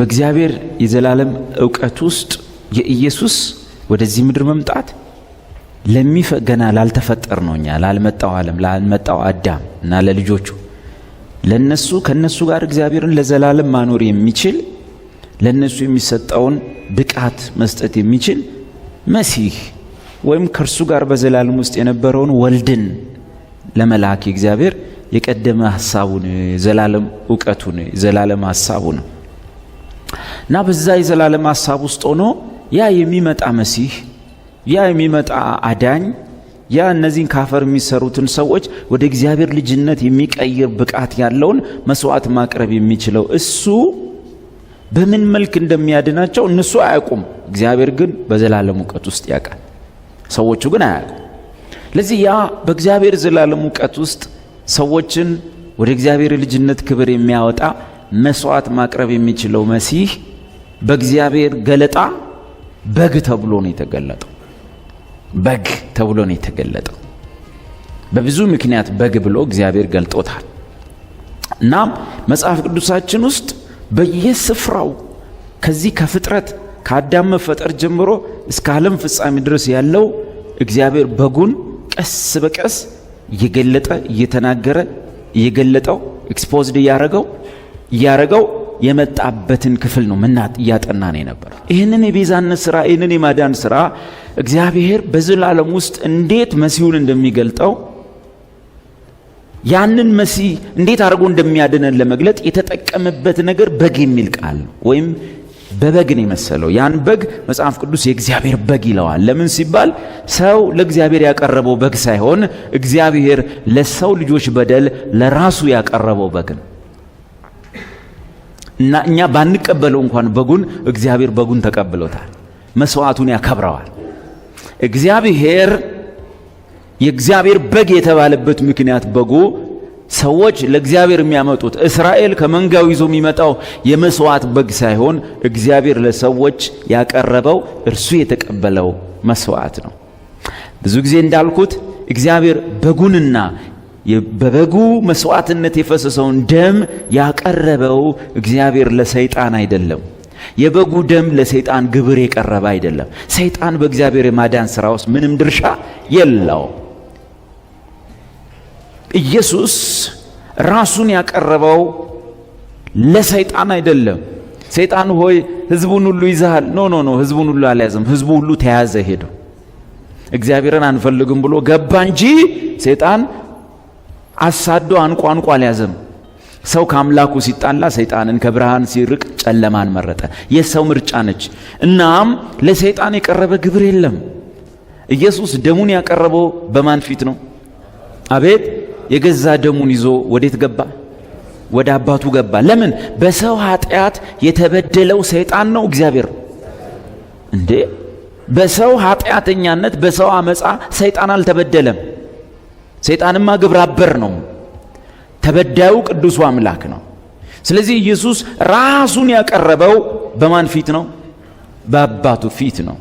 በእግዚአብሔር የዘላለም ዕውቀት ውስጥ የኢየሱስ ወደዚህ ምድር መምጣት ገና ላልተፈጠር ነውኛ ላልመጣው ዓለም ላልመጣው አዳም እና ለልጆቹ ለነሱ ከነሱ ጋር እግዚአብሔርን ለዘላለም ማኖር የሚችል ለነሱ የሚሰጣውን ብቃት መስጠት የሚችል መሲህ ወይም ከርሱ ጋር በዘላለም ውስጥ የነበረውን ወልድን ለመላክ እግዚአብሔር የቀደመ ሐሳቡን ዘላለም ዕውቀቱን ዘላለም ሐሳቡን እና በዛ የዘላለም ሐሳብ ውስጥ ሆኖ ያ የሚመጣ መሲህ ያ የሚመጣ አዳኝ ያ እነዚህን ካፈር የሚሰሩትን ሰዎች ወደ እግዚአብሔር ልጅነት የሚቀይር ብቃት ያለውን መስዋዕት ማቅረብ የሚችለው እሱ በምን መልክ እንደሚያድናቸው እነሱ አያውቁም። እግዚአብሔር ግን በዘላለም ዕውቀት ውስጥ ያውቃል። ሰዎቹ ግን አያውቁም። ለዚህ ያ በእግዚአብሔር ዘላለም ዕውቀት ውስጥ ሰዎችን ወደ እግዚአብሔር ልጅነት ክብር የሚያወጣ መስዋዕት ማቅረብ የሚችለው መሲህ በእግዚአብሔር ገለጣ በግ ተብሎ ነው የተገለጠው። በግ ተብሎ ነው የተገለጠው። በብዙ ምክንያት በግ ብሎ እግዚአብሔር ገልጦታል። እናም መጽሐፍ ቅዱሳችን ውስጥ በየስፍራው ከዚህ ከፍጥረት ከአዳም መፈጠር ጀምሮ እስከ ዓለም ፍጻሜ ድረስ ያለው እግዚአብሔር በጉን ቀስ በቀስ እየገለጠ እየተናገረ እየገለጠው ኤክስፖዝድ እያረገው የመጣበትን ክፍል ነው ምናት እያጠና ነው ነበር። ይህንን የቤዛነት ሥራ ይህንን የማዳን ሥራ እግዚአብሔር በዘላለም ውስጥ እንዴት መሲሁን እንደሚገልጠው ያንን መሲህ እንዴት አድርጎ እንደሚያድነን ለመግለጥ የተጠቀመበት ነገር በግ የሚል ቃል ነው። ወይም በበግ ነው የመሰለው። ያን በግ መጽሐፍ ቅዱስ የእግዚአብሔር በግ ይለዋል። ለምን ሲባል ሰው ለእግዚአብሔር ያቀረበው በግ ሳይሆን እግዚአብሔር ለሰው ልጆች በደል ለራሱ ያቀረበው በግ ነው እና እኛ ባንቀበለው እንኳን በጉን እግዚአብሔር በጉን ተቀብሎታል። መስዋዕቱን ያከብረዋል። እግዚአብሔር የእግዚአብሔር በግ የተባለበት ምክንያት በጉ ሰዎች ለእግዚአብሔር የሚያመጡት እስራኤል ከመንጋው ይዞ የሚመጣው የመስዋዕት በግ ሳይሆን እግዚአብሔር ለሰዎች ያቀረበው እርሱ የተቀበለው መስዋዕት ነው። ብዙ ጊዜ እንዳልኩት እግዚአብሔር በጉንና በበጉ መስዋዕትነት የፈሰሰውን ደም ያቀረበው እግዚአብሔር ለሰይጣን አይደለም። የበጉ ደም ለሰይጣን ግብር የቀረበ አይደለም። ሰይጣን በእግዚአብሔር የማዳን ሥራ ውስጥ ምንም ድርሻ የለው። ኢየሱስ ራሱን ያቀረበው ለሰይጣን አይደለም። ሰይጣን ሆይ ሕዝቡን ሁሉ ይዘሃል። ኖ ሕዝቡን ሁሉ አልያዘም። ሕዝቡ ሁሉ ተያዘ ሄዶ እግዚአብሔርን አንፈልግም ብሎ ገባ እንጂ ሰይጣን አሳዶ አንቋንቋ አልያዘም። ሰው ከአምላኩ ሲጣላ ሰይጣንን፣ ከብርሃን ሲርቅ ጨለማን መረጠ። የሰው ምርጫ ነች። እናም ለሰይጣን የቀረበ ግብር የለም። ኢየሱስ ደሙን ያቀረበው በማን ፊት ነው? አቤት! የገዛ ደሙን ይዞ ወዴት ገባ? ወደ አባቱ ገባ። ለምን? በሰው ኃጢአት የተበደለው ሰይጣን ነው እግዚአብሔር እንዴ? በሰው ኃጢአተኛነት በሰው አመፃ ሰይጣን አልተበደለም። ሰይጣንማ ግብረ አበር ነው። ተበዳዩ ቅዱሱ አምላክ ነው። ስለዚህ ኢየሱስ ራሱን ያቀረበው በማን ፊት ነው? በአባቱ ፊት ነው።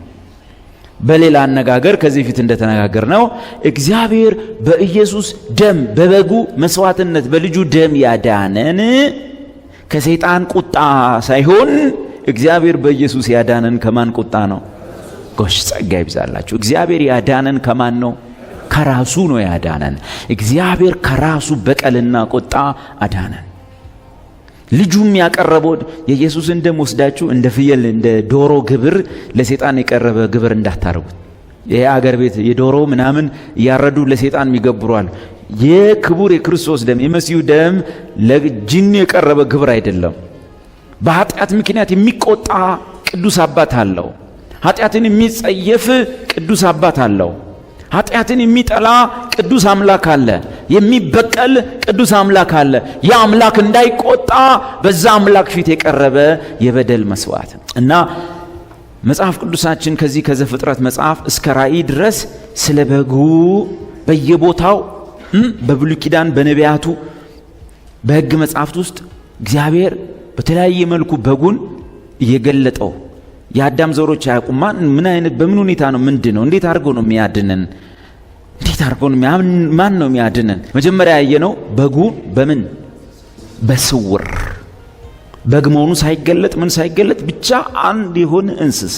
በሌላ አነጋገር ከዚህ ፊት እንደተነጋገር ነው እግዚአብሔር በኢየሱስ ደም በበጉ መስዋዕትነት በልጁ ደም ያዳነን ከሰይጣን ቁጣ ሳይሆን እግዚአብሔር በኢየሱስ ያዳነን ከማን ቁጣ ነው? ጎሽ ጸጋ ይብዛላችሁ። እግዚአብሔር ያዳነን ከማን ነው? ከራሱ ነው ያዳነን። እግዚአብሔር ከራሱ በቀልና ቁጣ አዳነን። ልጁም ያቀረበው የኢየሱስን ደም ወስዳችሁ እንደ ፍየል እንደ ዶሮ ግብር ለሰይጣን የቀረበ ግብር እንዳታረጉት። ይሄ አገር ቤት የዶሮ ምናምን ያረዱ ለሰይጣን የሚገብሯል። የክቡር የክርስቶስ ደም የመሲሁ ደም ለጅን የቀረበ ግብር አይደለም። በኃጢአት ምክንያት የሚቆጣ ቅዱስ አባት አለው። ኃጢአትን የሚጸየፍ ቅዱስ አባት አለው። ኃጢአትን የሚጠላ ቅዱስ አምላክ አለ። የሚበቀል ቅዱስ አምላክ አለ። ያ አምላክ እንዳይቆጣ በዛ አምላክ ፊት የቀረበ የበደል መስዋዕት እና መጽሐፍ ቅዱሳችን ከዚህ ከዘፍጥረት መጽሐፍ እስከ ራእይ ድረስ ስለ በጉ በየቦታው በብሉይ ኪዳን በነቢያቱ በሕግ መጽሐፍት ውስጥ እግዚአብሔር በተለያየ መልኩ በጉን እየገለጠው የአዳም ዘሮች አያውቁም። ምን አይነት በምን ሁኔታ ነው? ምንድነው? እንዴት አድርጎ ነው የሚያድነን? እንዴት አድርጎ ነው ማን ነው የሚያድነን? መጀመሪያ ያየነው በጉ በምን በስውር በግ መሆኑ ሳይገለጥ ምን ሳይገለጥ ብቻ አንድ የሆነ እንስሳ።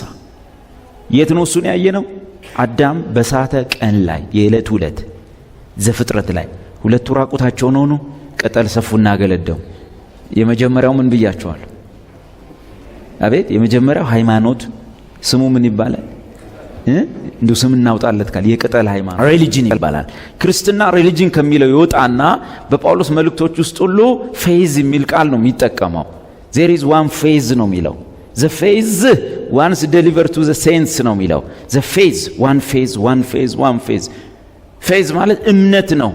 የት ነው እሱን ያየነው? አዳም በሳተ ቀን ላይ የዕለት ሁለት ዘፍጥረት ላይ ሁለቱ ራቁታቸውን ሆኑ፣ ቅጠል ሰፉና አገለደሙ። የመጀመሪያው ምን ብያቸዋለሁ? አቤት የመጀመሪያው ሃይማኖት ስሙ ምን ይባላል? እንዱ ስም እናውጣለት ካል የቅጠል ሃይማኖት ሪሊጅን ይባላል። ክርስትና ሪሊጅን ከሚለው ይወጣና በጳውሎስ መልእክቶች ውስጥ ሁሉ ፌዝ የሚል ቃል ነው የሚጠቀመው። there is one phase ነው የሚለው። the phase once delivered to the saints ነው የሚለው። the phase one phase one phase one phase phase ማለት እምነት ነው።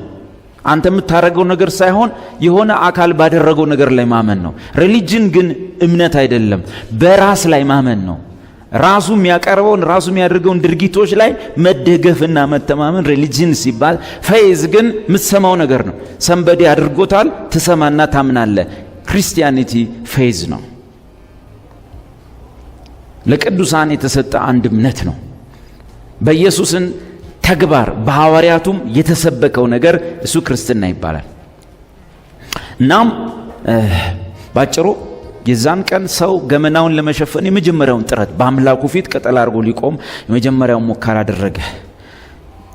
አንተ የምታረገው ነገር ሳይሆን የሆነ አካል ባደረገው ነገር ላይ ማመን ነው። ሪሊጅን ግን እምነት አይደለም፣ በራስ ላይ ማመን ነው። ራሱ የሚያቀርበውን ራሱ የሚያደርገውን ድርጊቶች ላይ መደገፍና መተማመን ሪሊጅን ሲባል፣ ፌዝ ግን የምትሰማው ነገር ነው። ሰንበዴ አድርጎታል፣ ትሰማና ታምናለህ። ክርስቲያኒቲ ፌዝ ነው። ለቅዱሳን የተሰጠ አንድ እምነት ነው። በኢየሱስን ተግባር በሐዋርያቱም የተሰበከው ነገር እሱ ክርስትና ይባላል። እናም ባጭሩ የዛን ቀን ሰው ገመናውን ለመሸፈን የመጀመሪያውን ጥረት በአምላኩ ፊት ቅጠል አድርጎ ሊቆም የመጀመሪያውን ሙከራ አደረገ።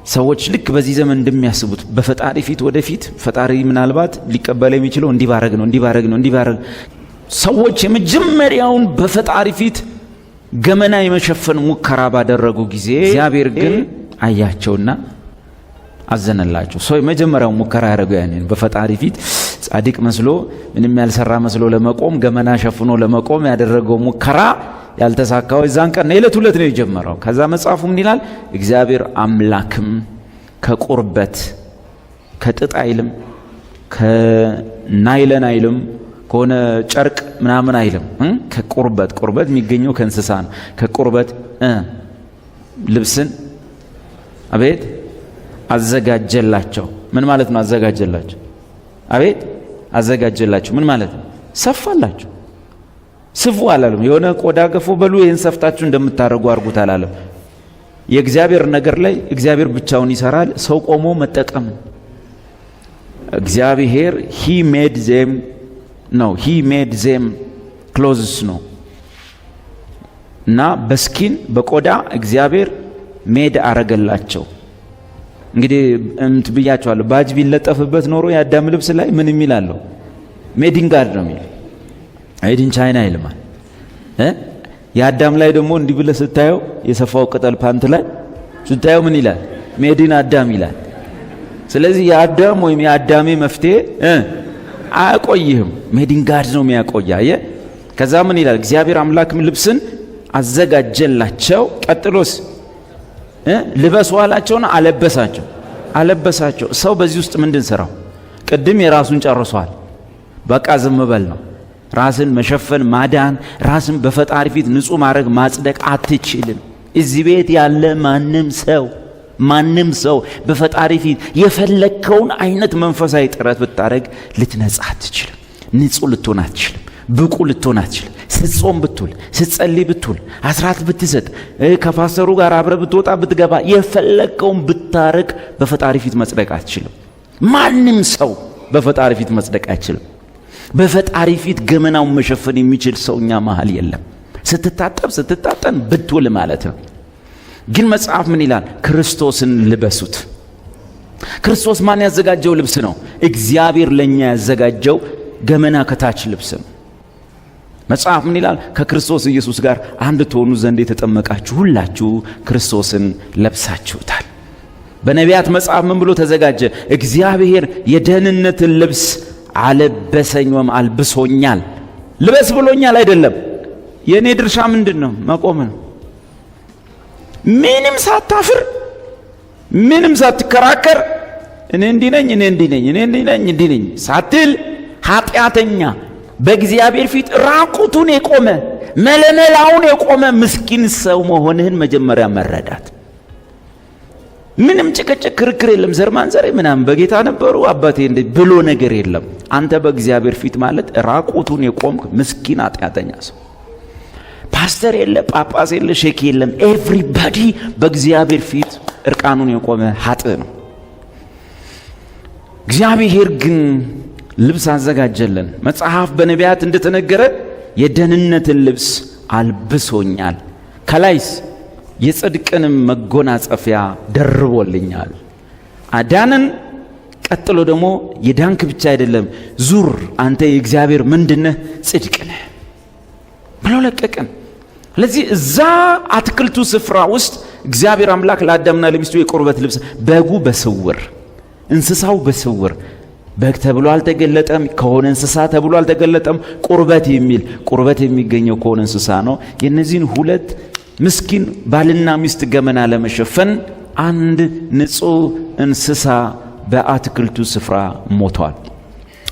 ሰዎች ልክ በዚህ ዘመን እንደሚያስቡት በፈጣሪ ፊት ወደፊት ፈጣሪ ምናልባት ሊቀበል የሚችለው እንዲባረግ ነው። ሰዎች የመጀመሪያውን በፈጣሪ ፊት ገመና የመሸፈን ሙከራ ባደረጉ ጊዜ እግዚአብሔር ግን አያቸውና አዘነላቸው። ሰው የመጀመሪያው ሙከራ ያደረገው ያንን በፈጣሪ ፊት ጻድቅ መስሎ ምንም ያልሰራ መስሎ ለመቆም ገመና ሸፍኖ ለመቆም ያደረገው ሙከራ ያልተሳካው የዛን ቀን የዕለት ሁለት ነው የጀመረው። ከዛ መጽሐፉ ምን ይላል? እግዚአብሔር አምላክም ከቁርበት ከጥጥ አይልም፣ ከናይለን አይልም፣ ከሆነ ጨርቅ ምናምን አይልም። ቁርበት የሚገኘው ከእንስሳ ነው። ከቁርበት ልብስን አቤት አዘጋጀላቸው። ምን ማለት ነው? አዘጋጀላቸው። አቤት አዘጋጀላቸው ምን ማለት ነው? ሰፋላቸው። ስፉ አላለም። የሆነ ቆዳ ገፎ በሉ ይህን ሰፍታችሁ እንደምታደርጉ አድርጉት አላለም። የእግዚአብሔር ነገር ላይ እግዚአብሔር ብቻውን ይሰራል። ሰው ቆሞ መጠቀም። እግዚአብሔር he made them clothes ነው እና በስኪን በቆዳ እግዚአብሔር ሜድ አረገላቸው። እንግዲህ ብያቸዋለሁ። ባጅ ቢለጠፍበት ኖሮ የአዳም ልብስ ላይ ምን የሚላለው? ሜዲን ጋድ ነው የሚል አይዲን ቻይና ይልማል። የአዳም ላይ ደግሞ እንዲህ ብለህ ስታየው የሰፋው ቅጠል ፓንት ላይ ስታየው ምን ይላል? ሜዲን አዳም ይላል። ስለዚህ የአዳም ወይም የአዳሜ መፍትሄ አያቆይህም፣ ሜዲን ጋድ ነው የሚያቆያ። ከዛ ምን ይላል? እግዚአብሔር አምላክም ልብስን አዘጋጀላቸው። ቀጥሎስ ልበሱ አላቸውና አለበሳቸው። ሰው በዚህ ውስጥ ምንድን ሰራው? ቅድም የራሱን ጨርሷል። በቃ ዝም በል ነው። ራስን መሸፈን ማዳን፣ ራስን በፈጣሪ ፊት ንጹህ ማድረግ ማጽደቅ አትችልም። እዚህ ቤት ያለ ማንም ሰው በፈጣሪ ፊት የፈለከውን አይነት መንፈሳዊ ጥረት ብታረግ ልትነጻ አትችልም። ንጹህ ልትሆን አትችልም። ብቁ ልትሆን አትችልም። ስትጾም ብትውል፣ ስትጸልይ ብትውል፣ አስራት ብትሰጥ፣ ከፓስተሩ ጋር አብረ ብትወጣ ብትገባ፣ የፈለከውን ብታረግ በፈጣሪ ፊት መጽደቅ አትችልም። ማንም ሰው በፈጣሪ ፊት መጽደቅ አይችልም። በፈጣሪ ፊት ገመናውን መሸፈን የሚችል ሰው እኛ መሃል የለም። ስትታጠን ብትውል ማለት ነው። ግን መጽሐፍ ምን ይላል? ክርስቶስን ልበሱት። ክርስቶስ ማን ያዘጋጀው ልብስ ነው? እግዚአብሔር ለኛ ያዘጋጀው ገመና ከታች ልብስ ነው። መጽሐፍ ምን ይላል? ከክርስቶስ ኢየሱስ ጋር አንድ ትሆኑ ዘንድ የተጠመቃችሁ ሁላችሁ ክርስቶስን ለብሳችሁታል። በነቢያት መጽሐፍ ምን ብሎ ተዘጋጀ? እግዚአብሔር የደህንነትን ልብስ አለበሰኝ ወይም አልብሶኛል። ልበስ ብሎኛል አይደለም። የእኔ ድርሻ ምንድን ነው? መቆም ነው። ምንም ሳታፍር፣ ምንም ሳትከራከር እኔ እንዲህ ነኝ ሳትል ኃጢአተኛ በእግዚአብሔር ፊት ራቁቱን የቆመ መለመላውን የቆመ ምስኪን ሰው መሆንህን መጀመሪያ መረዳት። ምንም ጭቅጭቅ ክርክር የለም። ዘር ማንዘር ምናምን በጌታ ነበሩ አባቴ እንደ ብሎ ነገር የለም። አንተ በእግዚአብሔር ፊት ማለት ራቁቱን የቆምክ ምስኪን ኃጢአተኛ ሰው። ፓስተር የለ፣ ጳጳስ የለ፣ ሼክ የለም። ኤቭሪባዲ በእግዚአብሔር ፊት እርቃኑን የቆመ ኃጥእ ነው። እግዚአብሔር ግን ልብስ አዘጋጀልን። መጽሐፍ በነቢያት እንደተነገረ የደህንነትን ልብስ አልብሶኛል፣ ከላይስ የጽድቅንም መጎናጸፊያ ደርቦልኛል። አዳነን። ቀጥሎ ደግሞ የዳንክ ብቻ አይደለም፣ ዙር አንተ የእግዚአብሔር ምንድነህ? ጽድቅ ነህ ብሎ ለቀቀን። ስለዚህ እዛ አትክልቱ ስፍራ ውስጥ እግዚአብሔር አምላክ ለአዳምና ለሚስቱ የቁርበት ልብስ፣ በጉ በስውር እንስሳው በስውር፣ በግ ተብሎ አልተገለጠም፣ ከሆነ እንስሳ ተብሎ አልተገለጠም። ቁርበት የሚገኘው ከሆነ እንስሳ ነው። የነዚህን ሁለት ምስኪን ባልና ሚስት ገመና ለመሸፈን አንድ ንጹህ እንስሳ በአትክልቱ ስፍራ ሞቷል።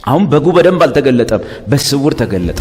አሁን በጉ በደንብ አልተገለጠም፣ በስውር ተገለጠ።